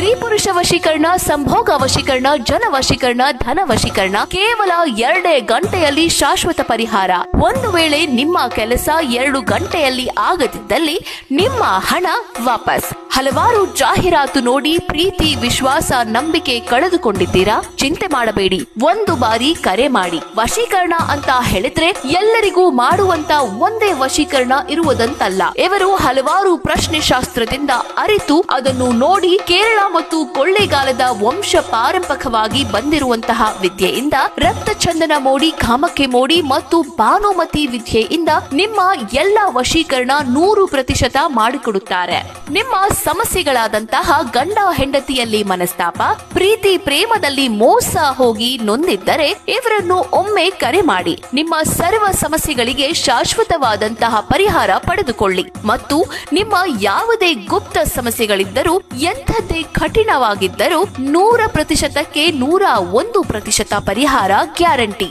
ಸ್ತ್ರೀ ಪುರುಷ ವಶೀಕರಣ, ಸಂಭೋಗ ವಶೀಕರಣ, ಜನ ವಶೀಕರಣ, ಧನ ವಶೀಕರಣ ಕೇವಲ 2 ಗಂಟೆಯಲ್ಲಿ ಶಾಶ್ವತ ಪರಿಹಾರ. ಒಂದು ವೇಳೆ ನಿಮ್ಮ ಕೆಲಸ 2 ಗಂಟೆಯಲ್ಲಿ ಆಗದಿದ್ದಲ್ಲಿ ನಿಮ್ಮ ಹಣ ವಾಪಸ್. ಹಲವಾರು ಜಾಹೀರಾತು ನೋಡಿ ಪ್ರೀತಿ, ವಿಶ್ವಾಸ, ನಂಬಿಕೆ ಕಳೆದುಕೊಂಡಿದ್ದೀರಾ? ಚಿಂತೆ ಮಾಡಬೇಡಿ. ಒಂದು ಬಾರಿ ಕರೆ ಮಾಡಿ. ವಶೀಕರಣ ಅಂತ ಹೇಳಿದ್ರೆ ಎಲ್ಲರಿಗೂ ಮಾಡುವಂತ ಒಂದೇ ವಶೀಕರಣ ಇರುವುದಂತಲ್ಲ. ಇವರು ಹಲವಾರು ಪ್ರಶ್ನೆ ಶಾಸ್ತ್ರದಿಂದ ಅರಿತು ಅದನ್ನು ನೋಡಿ ಕೇರಳ ಮತ್ತು ಕೊಳ್ಳೇಗಾಲದ ವಂಶ ಪಾರಂಪರಿಕವಾಗಿ ಬಂದಿರುವಂತಹ ವಿದ್ಯೆಯಿಂದ ರಕ್ತ ಚಂದನ ಮೋಡಿ, ಕಾಮಕ್ಕೆ ಮೋಡಿ ಮತ್ತು ಭಾನುಮತಿ ವಿದ್ಯೆಯಿಂದ ನಿಮ್ಮ ಎಲ್ಲ ವಶೀಕರಣ 100% ಮಾಡಿಕೊಡುತ್ತಾರೆ. ನಿಮ್ಮ ಸಮಸ್ಯೆಗಳಾದಂತಹ ಗಂಡ ಹೆಂಡತಿಯಲ್ಲಿ ಮನಸ್ತಾಪ, ಪ್ರೀತಿ ಪ್ರೇಮದಲ್ಲಿ ಮೋಸ ಹೋಗಿ ನೊಂದಿದ್ದರೆ ಇವರನ್ನು ಒಮ್ಮೆ ಕರೆ ಮಾಡಿ. ನಿಮ್ಮ ಸರ್ವ ಸಮಸ್ಯೆಗಳಿಗೆ ಶಾಶ್ವತವಾದಂತಹ ಪರಿಹಾರ ಪಡೆದುಕೊಳ್ಳಿ ಮತ್ತು ನಿಮ್ಮ ಯಾವುದೇ ಗುಪ್ತ ಸಮಸ್ಯೆಗಳಿದ್ದರೂ, ಎಂಥದ್ದೇ ಕಠಿಣವಾಗಿದ್ದರೂ 100%ಕ್ಕೆ 101% ಪರಿಹಾರ ಗ್ಯಾರಂಟಿ.